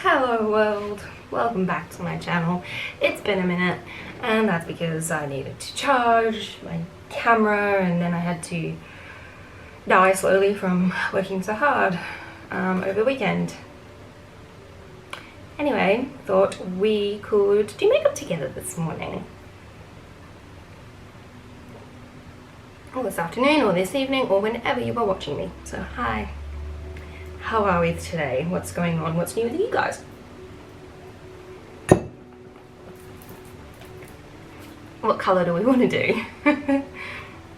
Hello world, welcome back to my channel. It's been a minute and that's because I needed to charge my camera and then I had to die slowly from working so hard over the weekend. Anyway, thought we could do makeup together this morning. Or this afternoon or this evening or whenever you are watching me. So hi. How are we today? What's going on? What's new with you guys? What colour do we want to do? Don't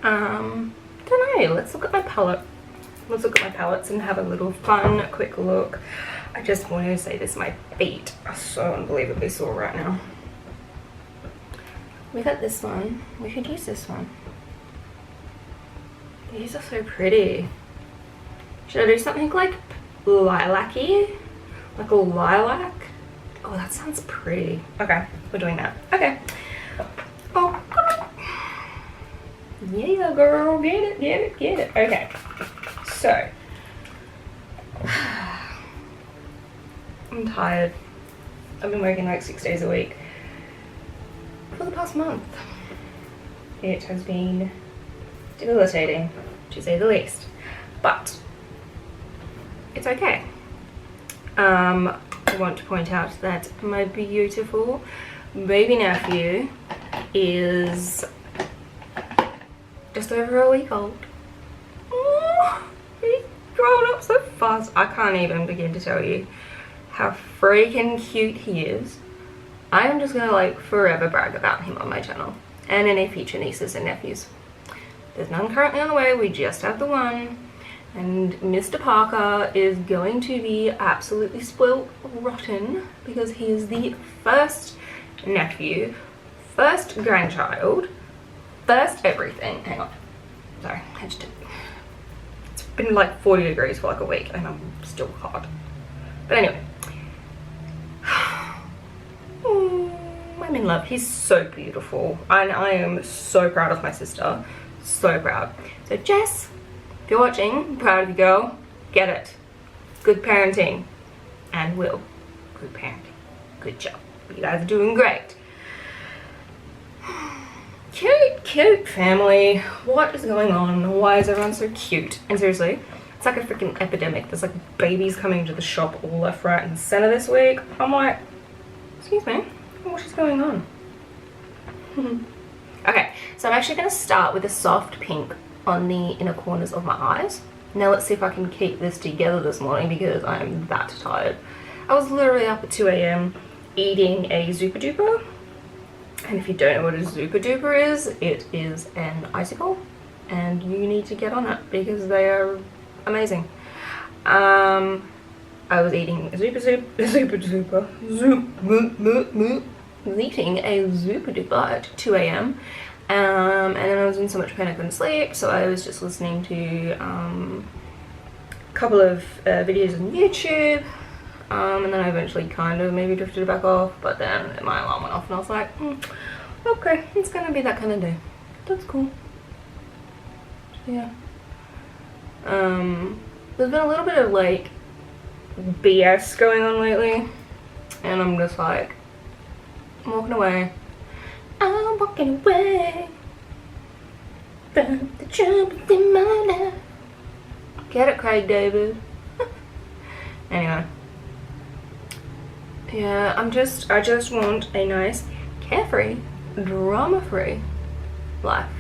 know. Let's look at my palette. Let's look at my palettes and have a little fun, quick look. I just want to say this, my feet are so unbelievably sore right now. We got this one. We should use this one. These are so pretty. Should I do something like lilac-y? Like a lilac? Oh, that sounds pretty. Okay, we're doing that. Okay. Oh, yeah, girl, get it, get it, get it. Okay, so I'm tired. I've been working like 6 days a week for the past month. It has been debilitating, to say the least, but it's okay. I want to point out that my beautiful baby nephew is just over a week old. Oh, he's grown up so fast. I can't even begin to tell you how freaking cute he is. I am just gonna like forever brag about him on my channel and any future nieces and nephews. There's none currently on the way, we just have the one. And Mr. Parker is going to be absolutely spoiled rotten because he is the first nephew, first grandchild, first everything. Hang on. Sorry, I just did. It's been like 40 degrees for like a week and I'm still hot. But anyway. I'm in love. He's so beautiful. And I am so proud of my sister. So proud. So Jess, if you're watching, I'm proud of you, girl. Get it. Good parenting. And Will. Good parenting. Good job. You guys are doing great. Cute family. What is going on? Why is everyone so cute? And seriously, it's like a freaking epidemic. There's like babies coming to the shop all left, right, and center this week. I'm like, excuse me, what is going on? Okay, so I'm actually going to start with a soft pink on the inner corners of my eyes. Now let's see if I can keep this together this morning because I'm that tired. I was literally up at 2 AM eating a Zupa Duper. And if you don't know what a Zupa Duper is, it is an icicle. And you need to get on it because they are amazing. I was eating a eating a Zupa Duper at 2 AM. And then I was in so much pain I couldn't sleep, so I was just listening to a couple of videos on YouTube, and then I eventually kind of maybe drifted back off, but then my alarm went off and I was like, okay, it's gonna be that kind of day. That's cool. Yeah. There's been a little bit of like BS going on lately, and I'm just like, I'm walking away. I'm walking away from the trouble in my life. Get it, Craig David. Anyway. Yeah, I just want a nice, carefree, drama-free life.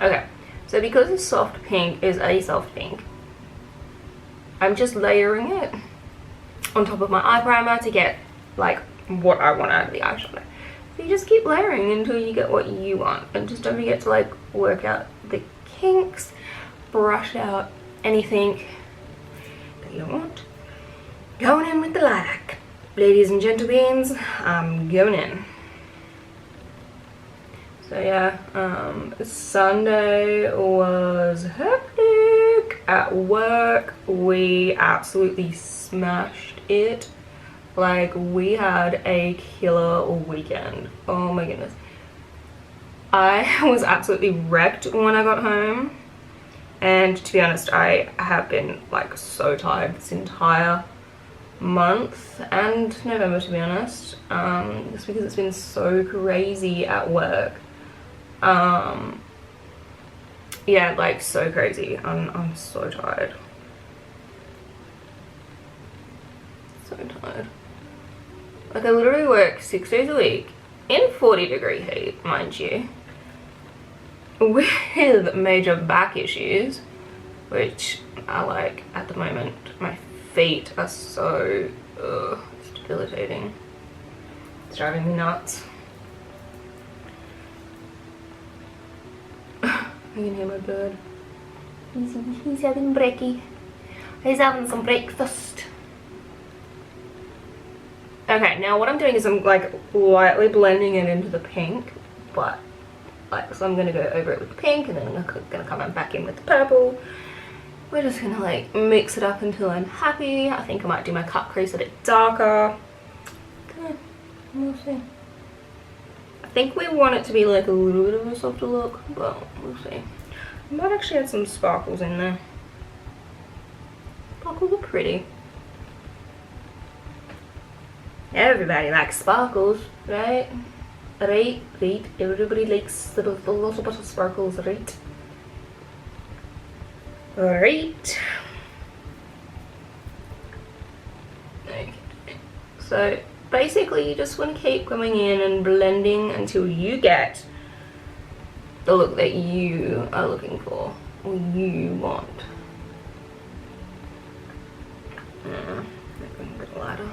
Okay, so because this soft pink is a soft pink, I'm just layering it on top of my eye primer to get like what I want out of the eyeshadow. So you just keep layering until you get what you want, and just don't forget to like work out the kinks, brush out anything that you don't want. Going in with the lilac, ladies and gentle beans. I'm going in. So yeah, Sunday was hectic at work. We absolutely smashed it. Like, we had a killer weekend. Oh my goodness. I was absolutely wrecked when I got home. And to be honest, I have been like so tired this entire month and November, to be honest, just because it's been so crazy at work. Yeah, like so crazy. I'm so tired. So tired. Like, I literally work 6 days a week in 40-degree heat, mind you, with major back issues, which are like, at the moment, my feet are so, it's debilitating. It's driving me nuts. I can hear my bird. He's having brekkie. He's having some breakfast. Okay, now what I'm doing is I'm like lightly blending it into the pink, but like, so I'm gonna go over it with the pink and then I'm gonna come back in with the purple. We're just gonna like mix it up until I'm happy. I think I might do my cut crease a bit darker. Okay, we'll see. I think we want it to be like a little bit of a softer look, but we'll see. I might actually add some sparkles in there. Sparkles are pretty. Everybody likes sparkles, right? Right. Everybody likes the little bit of sparkles, right? Alright. Okay. So basically you just want to keep coming in and blending until you get the look that you are looking for or you want. Make it a bit lighter.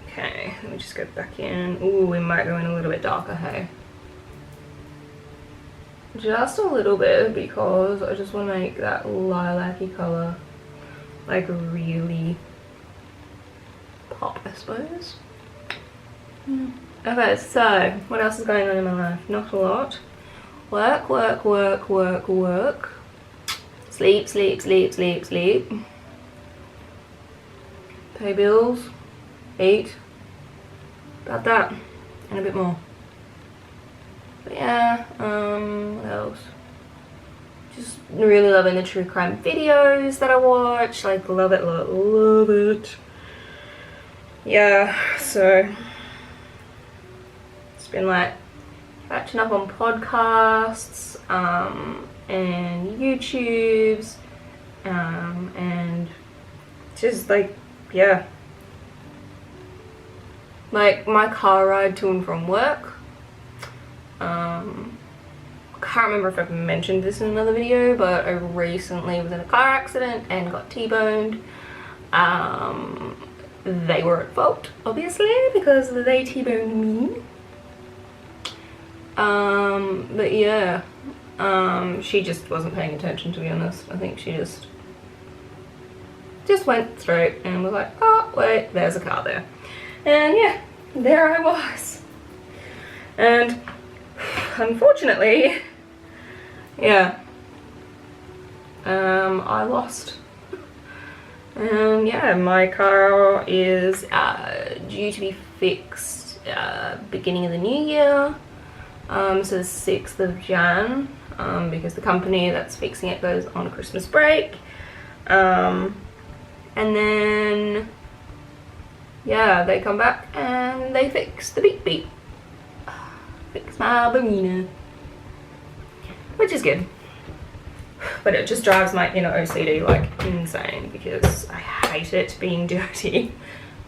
Okay, let me just go back in. Ooh, we might go in a little bit darker, hey? Just a little bit, because I just want to make that lilac-y colour like really pop, I suppose. Okay, so what else is going on in my life? Not a lot. Work, work, work, work, work. Sleep, sleep, sleep, sleep, sleep. Pay bills. Eat. About that. And a bit more. But yeah, what else? Just really loving the true crime videos that I watch. Like, love it, love it, love it. Yeah, so it's been like catching up on podcasts, and YouTubes, and just like, yeah. Like my car ride to and from work. I can't remember if I've mentioned this in another video, but I recently was in a car accident and got T-boned. They were at fault, obviously, because they T-boned me. But yeah, she just wasn't paying attention, to be honest. I think she just went straight and was like, oh wait, there's a car there. And yeah, there I was. And unfortunately, yeah, I lost. And yeah, my car is due to be fixed beginning of the new year, so the 6th of Jan, because the company that's fixing it goes on a Christmas break. And then yeah, they come back and they fix the beep beep. Fix my Bermuda. Which is good. But it just drives my inner OCD like insane because I hate it being dirty.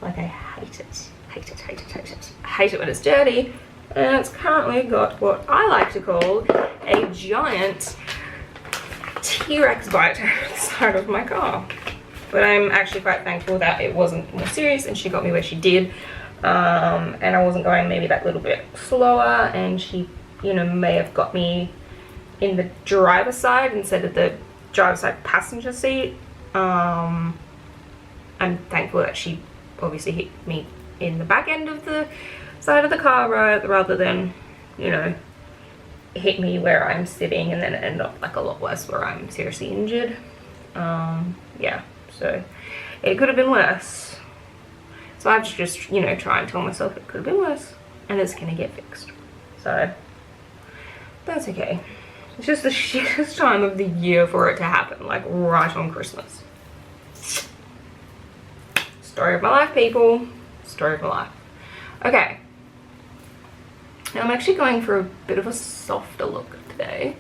Like, I hate it. Hate it, hate it, hate it. I hate it when it's dirty. And it's currently got what I like to call a giant T-Rex bite on the side of my car. But I'm actually quite thankful that it wasn't more serious and she got me where she did. And I wasn't going maybe that little bit slower, and she, you know, may have got me in the driver's side instead of the driver's side passenger seat. I'm thankful that she obviously hit me in the back end of the side of the car rather than, you know, hit me where I'm sitting and then end up like a lot worse where I'm seriously injured. Yeah, so it could have been worse. So I have to just, you know, try and tell myself it could have been worse, and it's gonna get fixed. So that's okay. It's just the shittest time of the year for it to happen, like right on Christmas. Story of my life, people. Story of my life. Okay. Now I'm actually going for a bit of a softer look today,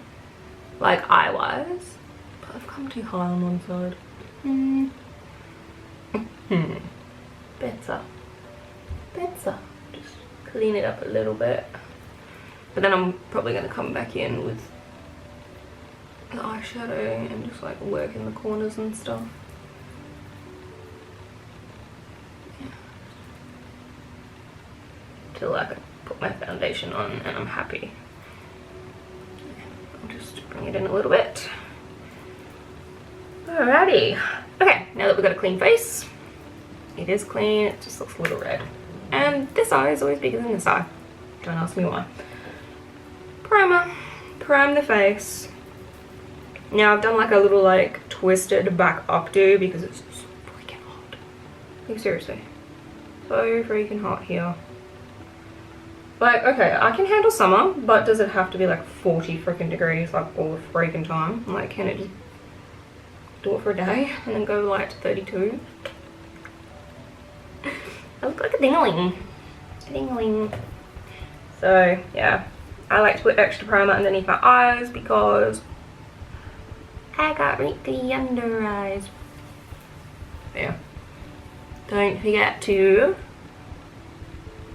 like eye-wise, but I've come too high on one side. Better. Just clean it up a little bit. But then I'm probably going to come back in with the eyeshadow and just like work in the corners and stuff. Yeah. Till I can put my foundation on and I'm happy. I'll just bring it in a little bit. Alrighty. Okay, now that we've got a clean face, it is clean, it just looks a little red. And this eye is always bigger than this eye. Don't ask me why. Primer. Prime the face. Now I've done like a little like twisted back updo because it's so freaking hot. Like seriously. So freaking hot here. Like, okay, I can handle summer, but does it have to be like 40 freaking degrees like all the freaking time? Like, can it just do it for a day and then go like to 32? I look like a dingling. So yeah, I like to put extra primer underneath my eyes because I got wrinkly under eyes. Yeah. Don't forget to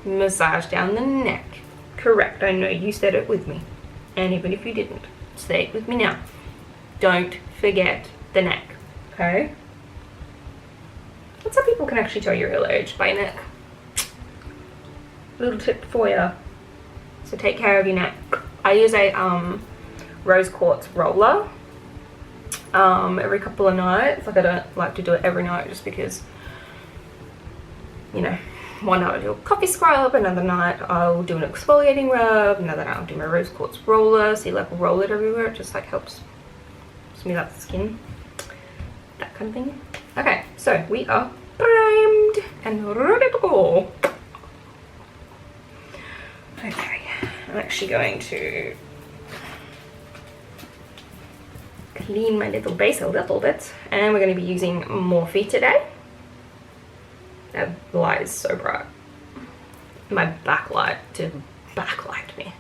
massage down the neck. Correct, I know you said it with me. And even if you didn't, say it with me now. Don't forget the neck, okay? That's how people can actually tell your real age, by neck. Little tip for you. So take care of your neck. I use a rose quartz roller every couple of nights. Like I don't like to do it every night just because, you know, one night I'll do a coffee scrub, another night I'll do an exfoliating rub, another night I'll do my rose quartz roller. So you like roll it everywhere, it just like helps smooth out the skin, that kind of thing. Okay, so we are primed and ready to go. Okay, I'm actually going to clean my little base a little bit, and we're going to be using Morphe today. That light is so bright. My backlight to backlight me.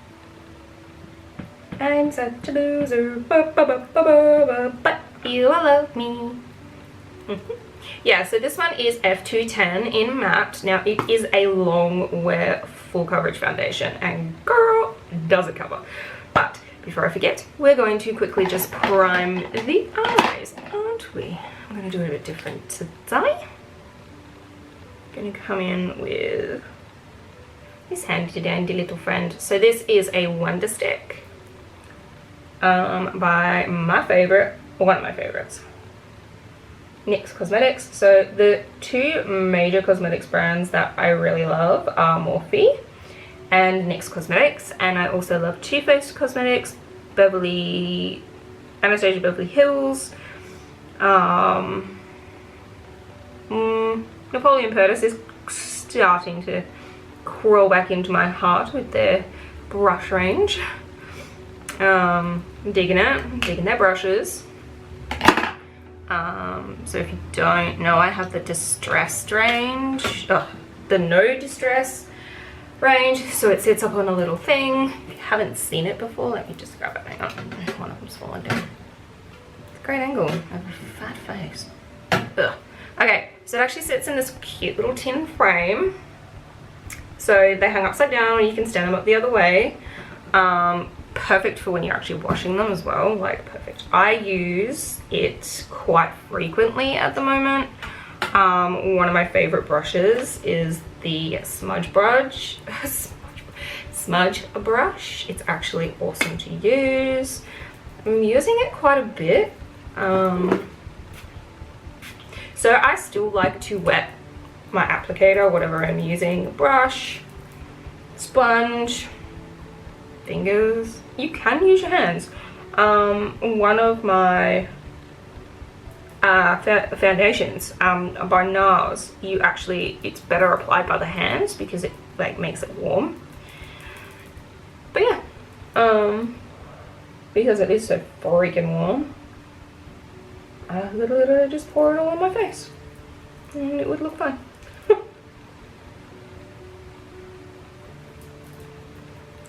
I'm such a loser, but you will love me. Yeah, so this one is F210 in matte. Now it is a long wear full coverage foundation, and girl, does it cover. But before I forget, we're going to quickly just prime the eyes, aren't we? I'm going to do it a bit different today. Going to come in with this handy dandy little friend. So this is a Wonder Stick by my favorite, one of my favorites, NYX Cosmetics. So the two major cosmetics brands that I really love are Morphe and NYX Cosmetics, and I also love Too Faced Cosmetics, Anastasia Beverly Hills, Napoleon Purtis is starting to crawl back into my heart with their brush range. Digging their brushes. So if you don't know, I have the distressed range, the no distress range. So it sits up on a little thing. If you haven't seen it before, let me just grab it. Hang on, one of them's falling down. It's a great angle. I have a fat face. Ugh. Okay, so it actually sits in this cute little tin frame. So they hang upside down, or you can stand them up the other way. Perfect for when you're actually washing them as well, like perfect. I use it quite frequently at the moment. One of my favorite brushes is the smudge brush. Smudge brush. It's actually awesome to use. I'm using it quite a bit. So I still like to wet my applicator, whatever I'm using, brush, sponge, fingers. You can use your hands. One of my foundations by NARS, it's better applied by the hands because it like makes it warm. But yeah, because it is so freaking warm, I literally just pour it all on my face and it would look fine.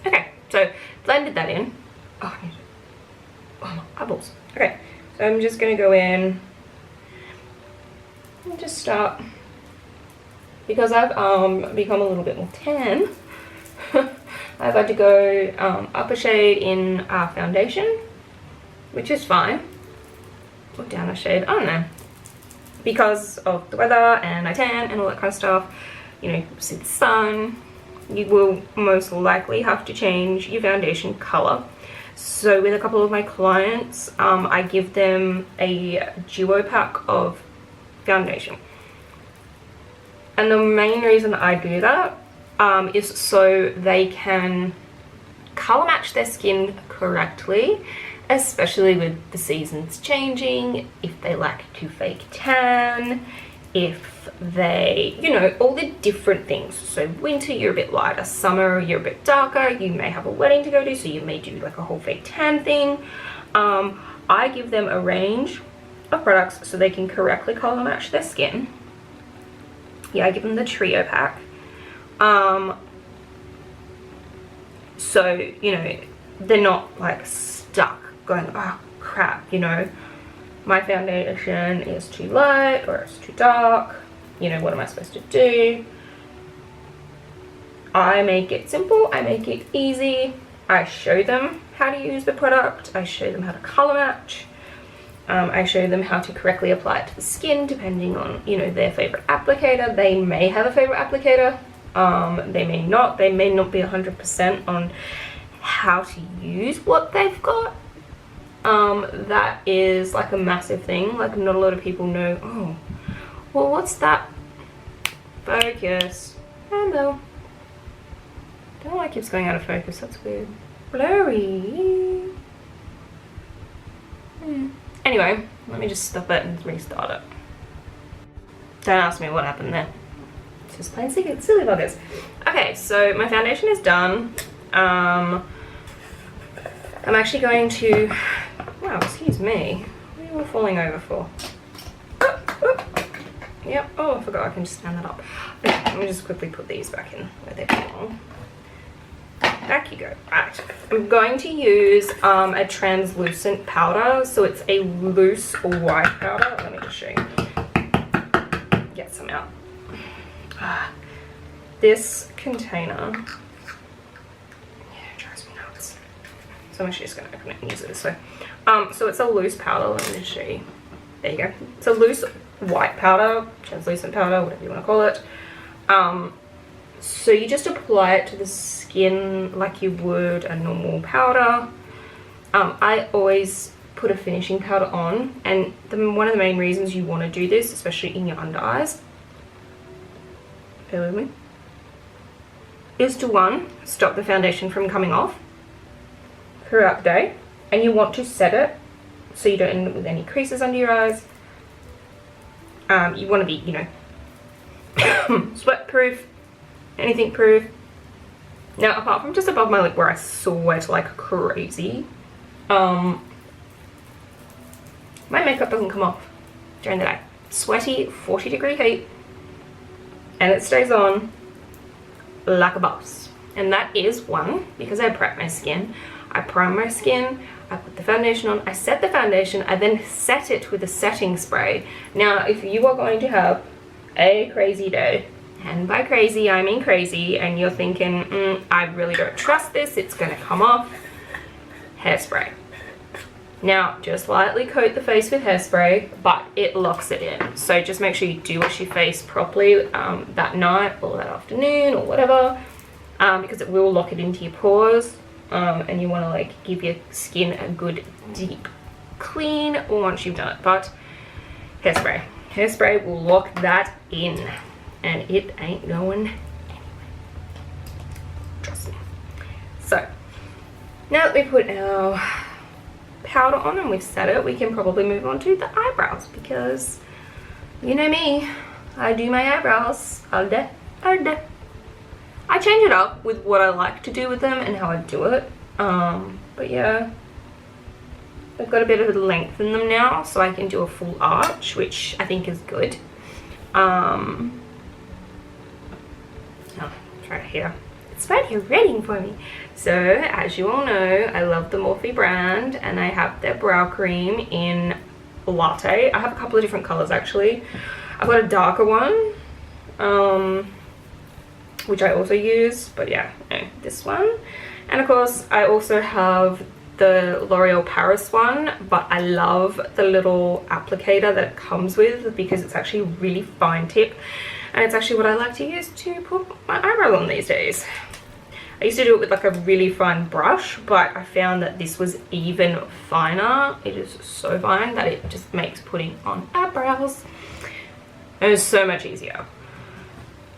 Okay, so blended that in. Oh, my eyeballs. Okay, so I'm just gonna go in and just start, because I've become a little bit more tan. I've had to go up a shade in foundation, which is fine, or down a shade, I don't know, because of the weather and I tan and all that kind of stuff. You know, see the sun, you will most likely have to change your foundation color. So with a couple of my clients, I give them a duo pack of foundation, and the main reason I do that is so they can color match their skin correctly, especially with the seasons changing, if they like to fake tan, if they, you know, all the different things. So winter, you're a bit lighter, summer, you're a bit darker, you may have a wedding to go to, so you may do like a whole fake tan thing. I give them a range of products so they can correctly color match their skin. Yeah, I give them the trio pack. So, you know, they're not like stuck going, oh crap, you know, my foundation is too light or it's too dark, you know, what am I supposed to do? I make it simple, I make it easy, I show them how to use the product, I show them how to color match, I show them how to correctly apply it to the skin depending on, you know, their favorite applicator. They may have a favorite applicator, they may not be 100% on how to use what they've got. That is like a massive thing. Like, not a lot of people know, oh, well, what's that? Focus. Hello. I don't know why it keeps going out of focus, that's weird. Blurry. Anyway, let me just stop it and restart it. Don't ask me what happened there. It's just plain silly buggers. Okay, so my foundation is done. I'm actually going to, wow, excuse me. What are you all falling over for? Yep, oh, I forgot I can just stand that up. Okay, let me just quickly put these back in where they belong. Back you go. Right, I'm going to use a translucent powder, so it's a loose white powder. Let me just show you. Get some out. This container, yeah, it drives me nuts. So I'm actually just going to open it and use it this way. So it's a loose powder. Let me just show you. There you go. It's a loose white powder, translucent powder, whatever you want to call it. So you just apply it to the skin like you would a normal powder. I always put a finishing powder on, and one of the main reasons you want to do this, especially in your under eyes, bear with me, is to, one, stop the foundation from coming off throughout the day, and you want to set it so you don't end up with any creases under your eyes. You want to be, you know, sweat proof, anything proof. Now, apart from just above my lip where I sweat like crazy, my makeup doesn't come off during the day. Sweaty, 40-degree heat, and it stays on like a boss. And that is, one, because I prep my skin, I prime my skin, I put the foundation on, I set the foundation, I then set it with a setting spray. Now, if you are going to have a crazy day, and by crazy I mean crazy, and you're thinking, I really don't trust this, it's gonna come off, hairspray. Now, just lightly coat the face with hairspray, but it locks it in. So just make sure you do wash your face properly that night or that afternoon or whatever, because it will lock it into your pores, and you want to like give your skin a good deep clean once you've done it. But hairspray will lock that in, and it ain't going anywhere. Trust me. So now that we put our powder on and we've set it, we can probably move on to the eyebrows, because you know me, I do my eyebrows all day, all day. I change it up with what I like to do with them and how I do it. But yeah, I've got a bit of length in them now, so I can do a full arch, which I think is good. Oh, it's right here. It's right here waiting for me. So, as you all know, I love the Morphe brand, and I have their brow cream in Latte. I have a couple of different colors actually. I've got a darker one, which I also use, but yeah, no, this one. And of course, I also have the L'Oreal Paris one, but I love the little applicator that it comes with, because it's actually a really fine tip, and it's actually what I like to use to put my eyebrows on these days. I used to do it with like a really fine brush, but I found that this was even finer. It is so fine that it just makes putting on eyebrows, it was so much easier.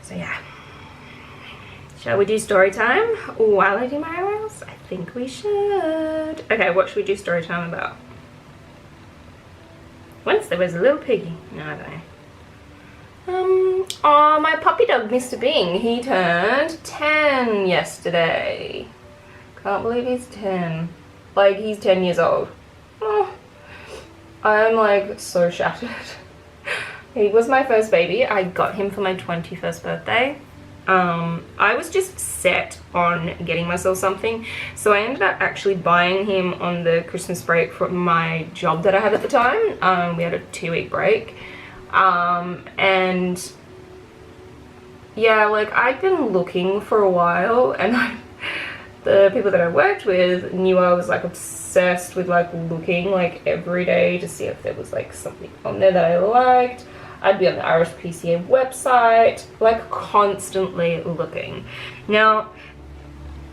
So yeah, shall we do story time while I do my eyebrows? I think we should. Okay, what should we do story time about? Once there was a little piggy. No, I don't know. Oh, my puppy dog, Mr. Bing, he turned 10 yesterday. Can't believe he's 10. Like, he's 10 years old. Oh, I'm like so shattered. He was my first baby. I got him for my 21st birthday. I was just set on getting myself something, so I ended up actually buying him on the Christmas break from my job that I had at the time. We had a 2-week break. And yeah, like I'd been looking for a while, and the people that I worked with knew I was like obsessed with like looking like every day to see if there was like something on there that I liked. I'd be on the RSPCA website, like constantly looking. Now,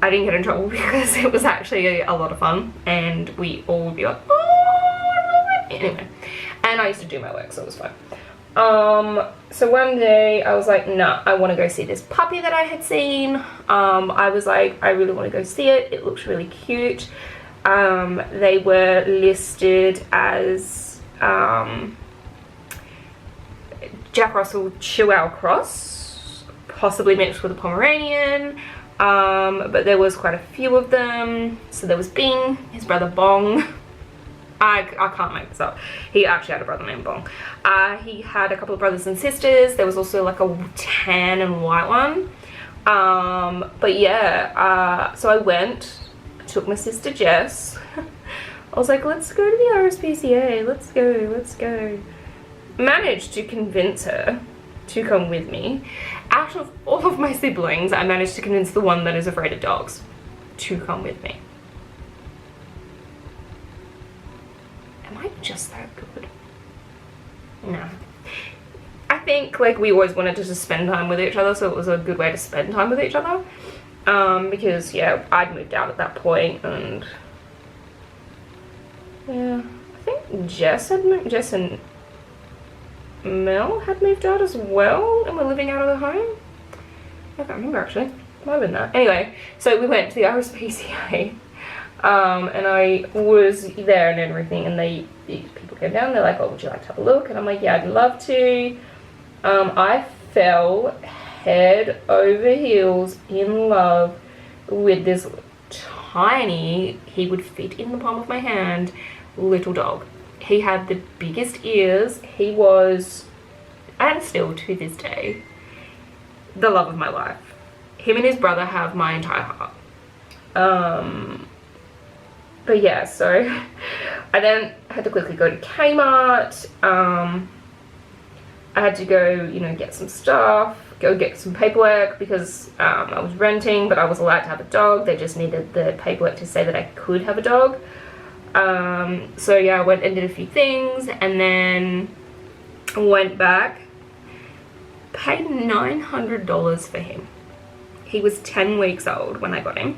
I didn't get in trouble because it was actually a lot of fun, and we all would be like, oh, I love it. Anyway, and I used to do my work, so it was fun. So one day I was like, nah, I want to go see this puppy that I had seen. I was like, I really want to go see it. It looks really cute. They were listed as Jack Russell Chihuahua Cross, possibly mixed with a Pomeranian, but there was quite a few of them. So there was Bing, his brother Bong. I can't make this up. He actually had a brother named Bong. He had a couple of brothers and sisters. There was also like a tan and white one. But yeah, so I went, took my sister Jess. I was like, let's go to the RSPCA, let's go. Managed to convince her to come with me. Out of all of my siblings, I managed to convince the one that is afraid of dogs to come with me. Am I just that good? No. I think like we always wanted to just spend time with each other, so it was a good way to spend time with each other. Because yeah, I'd moved out at that point, and yeah, I think Jess and Mel had moved out as well, and were living out of the home. I can't remember actually. Might have been that. Anyway, so we went to the RSPCA. And I was there and everything, and these people came down, they're like, oh, would you like to have a look? And I'm like, yeah, I'd love to. I fell head over heels in love with this tiny, he would fit in the palm of my hand, little dog. He had the biggest ears. He was, and still to this day, the love of my life. Him and his brother have my entire heart. But yeah, so I then had to quickly go to Kmart. I had to go, you know, get some stuff, go get some paperwork, because I was renting, but I was allowed to have a dog. They just needed the paperwork to say that I could have a dog. So yeah, I went and did a few things, and then went back, paid $900 for him. He was 10 weeks old when I got him.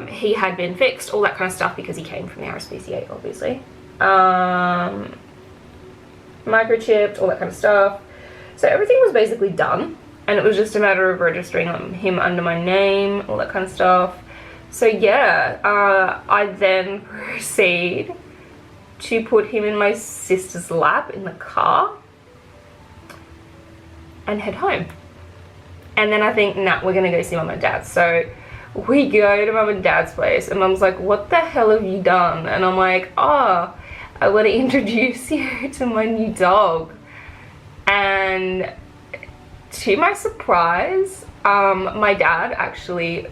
He had been fixed, all that kind of stuff, because he came from the RSPCA, obviously. Microchipped, all that kind of stuff. So everything was basically done, and it was just a matter of registering him under my name, all that kind of stuff. So yeah, I then proceed to put him in my sister's lap in the car and head home. And then I think, nah, we're gonna go see mum and dad. So we go to mum and dad's place, and mum's like, what the hell have you done? And I'm like, oh, I want to introduce you to my new dog. And to my surprise, my dad actually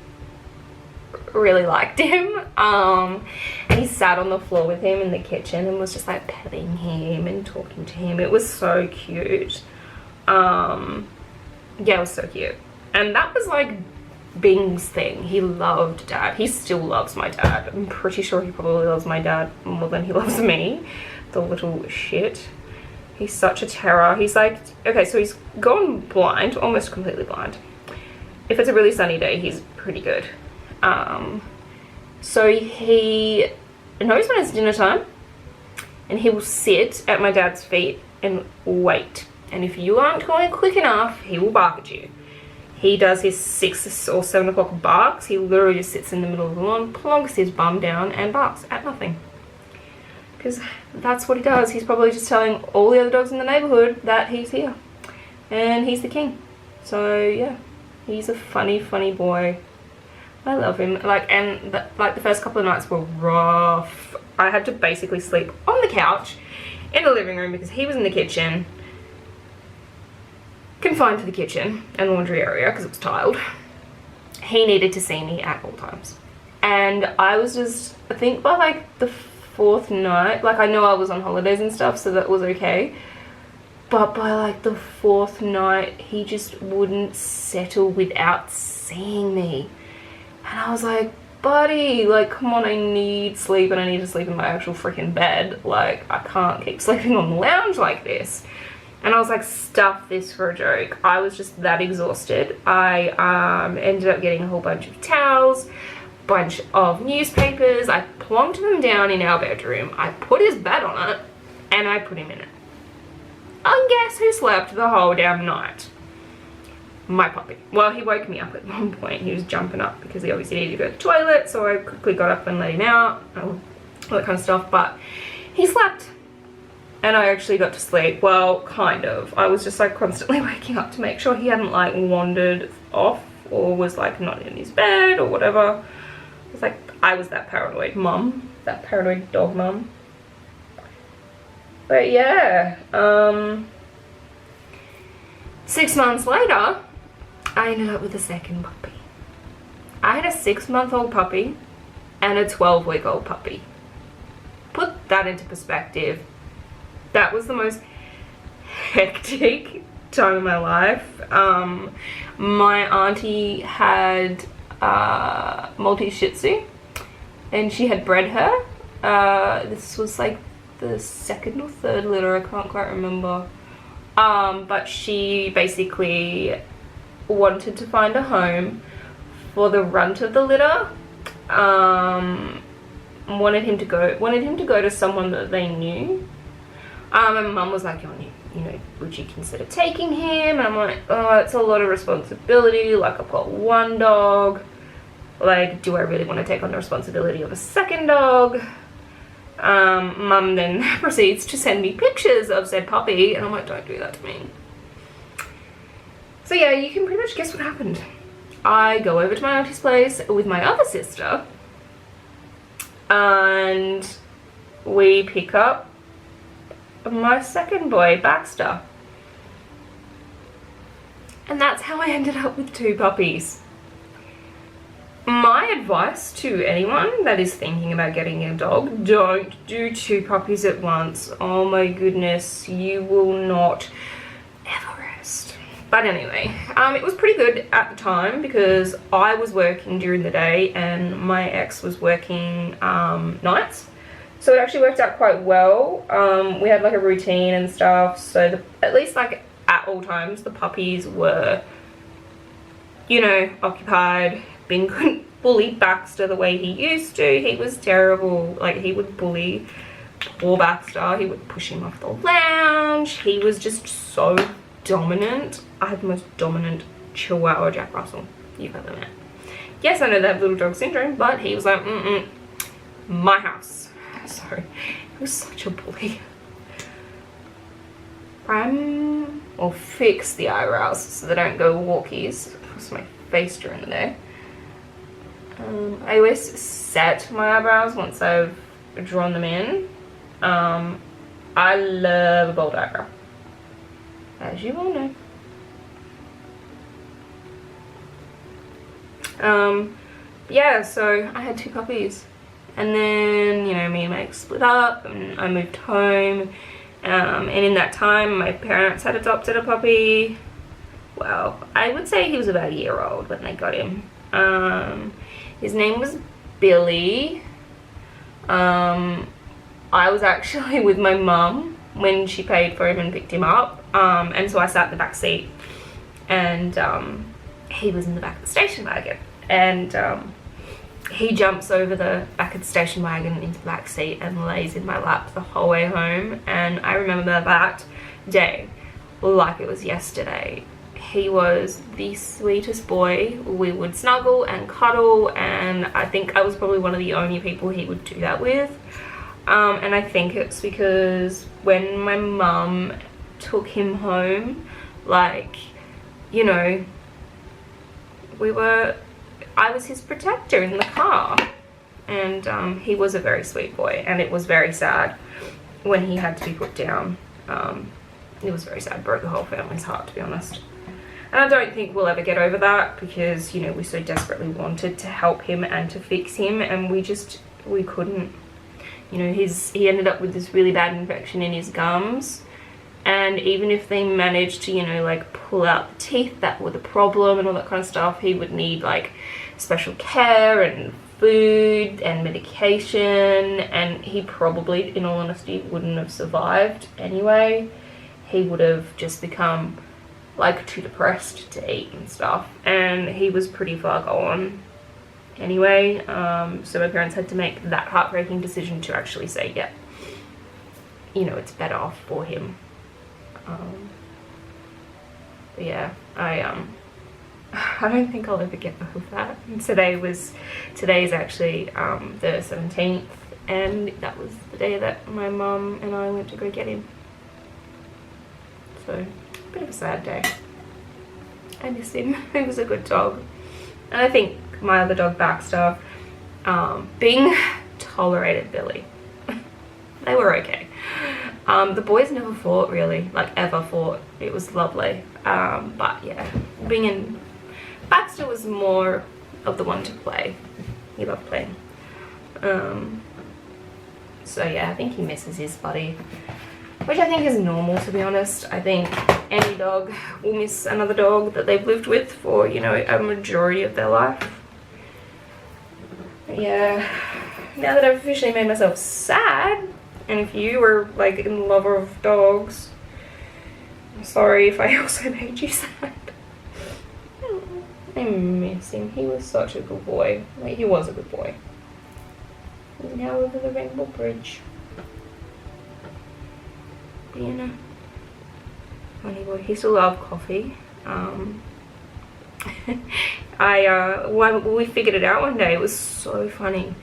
really liked him. And he sat on the floor with him in the kitchen and was just like petting him and talking to him. It was so cute. Yeah, it was so cute. And that was like Bing's thing. He loved dad. He still loves my dad. I'm pretty sure he probably loves my dad more than he loves me. The little shit. He's such a terror. He's like, okay, so he's gone blind, almost completely blind. If it's a really sunny day, he's pretty good. So he knows when it's dinner time, and he will sit at my dad's feet and wait. And if you aren't going quick enough, he will bark at you. He does his 6 or 7 o'clock barks. He literally just sits in the middle of the lawn, plonks his bum down and barks at nothing. Because that's what he does. He's probably just telling all the other dogs in the neighborhood that he's here. And he's the king. So yeah, he's a funny, funny boy. I love him. Like, and the first couple of nights were rough. I had to basically sleep on the couch in the living room because he was in the kitchen, confined to the kitchen and laundry area because it was tiled. He needed to see me at all times. And I was just, I think by like the 4th night, like I know I was on holidays and stuff, so that was okay. But by like the 4th night, he just wouldn't settle without seeing me. And I was like, buddy, like, come on, I need sleep and I need to sleep in my actual freaking bed. Like, I can't keep sleeping on the lounge like this. And I was like, stuff this for a joke. I was just that exhausted. I ended up getting a whole bunch of towels, bunch of newspapers. I plonked them down in our bedroom. I put his bed on it and I put him in it. And guess who slept the whole damn night? My puppy. Well, he woke me up at one point. He was jumping up because he obviously needed to go to the toilet, so I quickly got up and let him out, all that kind of stuff. But he slept. And I actually got to sleep. Well, kind of. I was just like constantly waking up to make sure he hadn't like wandered off or was like not in his bed or whatever. It's like I was that paranoid mum, that paranoid dog mum. But yeah, 6 months later, I ended up with a second puppy. I had a 6-month-old puppy and a 12-week-old puppy. Put that into perspective. That was the most hectic time of my life. My auntie had Maltese Shih Tzu, and she had bred her. This was like the 2nd or 3rd litter, I can't quite remember. But she basically wanted to find a home for the runt of the litter. Wanted him to go to someone that they knew. And mum was like, you know, would you consider taking him? And I'm like, oh, it's a lot of responsibility. Like, I've got 1 dog. Like, do I really want to take on the responsibility of a 2nd dog? Mum then proceeds to send me pictures of said puppy, and I'm like, don't do that to me. So yeah, you can pretty much guess what happened. I go over to my auntie's place with my other sister, and we pick up my 2nd boy, Baxter. And that's how I ended up with 2 puppies. My advice to anyone that is thinking about getting a dog, don't do 2 puppies at once. Oh my goodness, you will not ever rest. But anyway, it was pretty good at the time because I was working during the day and my ex was working nights. So it actually worked out quite well. We had like a routine and stuff, so at least like at all times the puppies were, you know, occupied. Bing couldn't bully Baxter the way he used to. He was terrible. Like, he would bully poor Baxter. He would push him off the lounge. He was just so dominant. I had the most dominant Chihuahua Jack Russell you've ever met. Yes, I know they have little dog syndrome, but he was like, my house. So he was such a bully. Prime or fix the eyebrows so they don't go walkies across my face during the day. I always set my eyebrows once I've drawn them in. I love a bold eyebrow, as you all know. Yeah, so I had 2 puppies, and then, you know, me and Meg split up and I moved home, and in that time my parents had adopted a puppy. Well, I would say he was about a year old when they got him. His name was Billy. I was actually with my mum when she paid for him and picked him up, and so I sat in the back seat, and he was in the back of the station wagon, and he jumps over the back of the station wagon into the back seat and lays in my lap the whole way home. And I remember that day like it was yesterday. He was the sweetest boy. We would snuggle and cuddle, and I think I was probably one of the only people he would do that with. And I think it's because when my mum took him home, like, you know, I was his protector in the car, and he was a very sweet boy, and it was very sad when he had to be put down. It was very sad, broke the whole family's heart, to be honest. And I don't think we'll ever get over that, because, you know, we so desperately wanted to help him and to fix him, and we couldn't. You know, he ended up with this really bad infection in his gums, and even if they managed to, you know, like pull out the teeth that were the problem and all that kind of stuff, he would need like special care and food and medication, and he probably, in all honesty, wouldn't have survived anyway. He would have just become like too depressed to eat and stuff, and he was pretty far gone anyway. So my parents had to make that heartbreaking decision to actually say, yeah, you know, it's better off for him. But yeah, I don't think I'll ever get over that. And today is actually the 17th, and that was the day that my mum and I went to go get him. So, a bit of a sad day. I miss him. He was a good dog. And I think my other dog, Baxter, Bing tolerated Billy. They were okay. The boys never fought, really, like ever fought. It was lovely. But yeah, Bing and Baxter was more of the one to play. He loved playing. So yeah, I think he misses his buddy, which I think is normal, to be honest. I think any dog will miss another dog that they've lived with for, you know, a majority of their life. But yeah, now that I've officially made myself sad, and if you were like a lover of dogs, I'm sorry if I also made you sad. I miss him. He was such a good boy. Like, he was a good boy. He's now over the Rainbow Bridge. But, you know, funny boy. He still loved coffee. When we figured it out one day, it was so funny.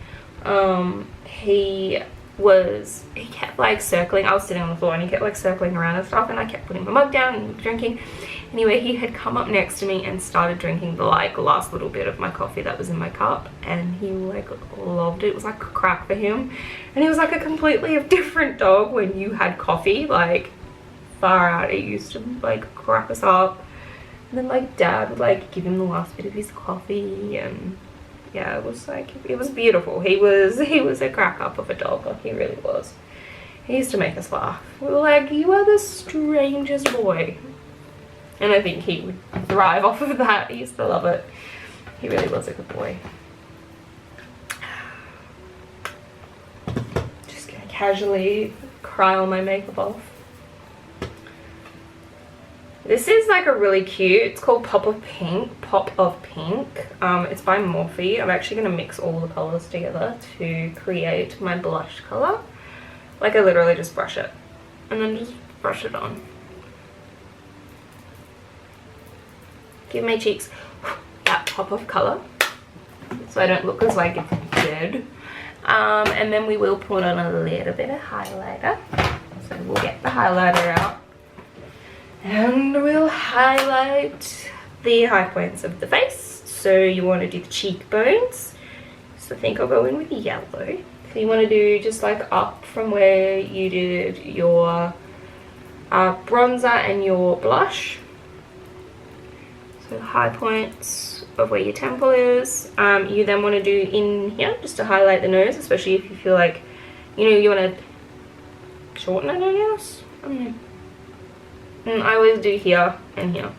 He kept like circling. I was sitting on the floor and he kept like circling around and stuff, and I kept putting my mug down and drinking. Anyway, he had come up next to me and started drinking the like last little bit of my coffee that was in my cup, and he like loved it. It was like a crack for him, and he was like a completely different dog when you had coffee, like far out. It used to like crack us up, and then like dad would like give him the last bit of his coffee, and yeah, it was like, it was beautiful. He was a crack up of a dog, like he really was. He used to make us laugh. We were like, you are the strangest boy. And I think he would thrive off of that. He used to love it. He really was a good boy. Just gonna casually cry all my makeup off. This is like a really cute, it's called Pop of Pink. It's by Morphe. I'm actually gonna mix all the colors together to create my blush color. Like, I literally just brush it and then just brush it on. Give my cheeks that pop of color. so I don't look as like dead. And then we will put on a little bit of highlighter. So we'll get the highlighter out and we'll highlight the high points of the face. So you want to do the cheekbones. So I think I'll go in with yellow. So you want to do just like up from where you did your bronzer and your blush. So high points of where your temple is. You then want to do in here just to highlight the nose, especially if you feel like, you know, you want to shorten it, I guess. I always do here and here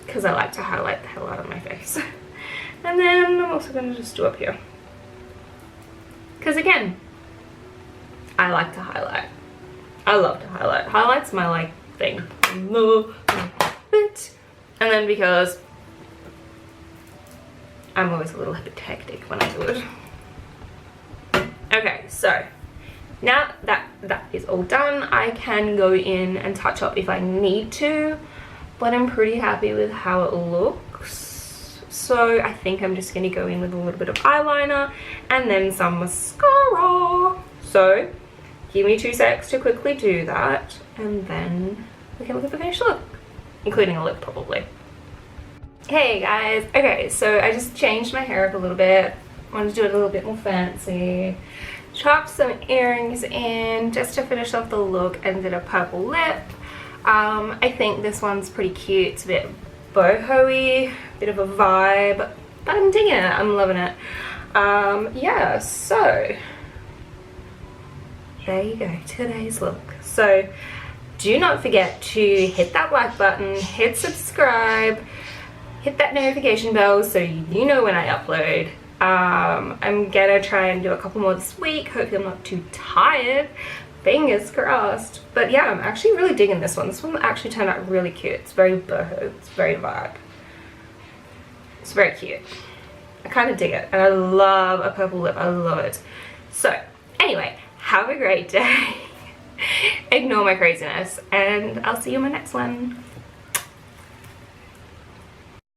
because I like to highlight the hell out of my face. And then I'm also going to just do up here because again, I like to highlight. I love to highlight. Highlight's my like thing. I love it. And then because I'm always a little bit hectic when I do it. Okay, so now that is all done, I can go in and touch up if I need to, but I'm pretty happy with how it looks. So I think I'm just going to go in with a little bit of eyeliner and then some mascara. So give me 2 secs to quickly do that and then we can look at the finished look, including a lip probably. Hey guys, okay, so I just changed my hair up a little bit. Wanted to do it a little bit more fancy. Chopped some earrings in just to finish off the look and did a purple lip. I think this one's pretty cute. It's a bit boho-y, bit of a vibe, but I'm digging it. I'm loving it. Yeah, so there you go, today's look. So do not forget to hit that like button, hit subscribe, hit that notification bell so you know when I upload. I'm gonna try and do a couple more this week. Hopefully I'm not too tired. Fingers crossed. But yeah, I'm actually really digging this one. This one actually turned out really cute. It's very boho. It's very vibe. It's very cute. I kind of dig it. And I love a purple lip. I love it. So anyway, have a great day. Ignore my craziness. And I'll see you in my next one.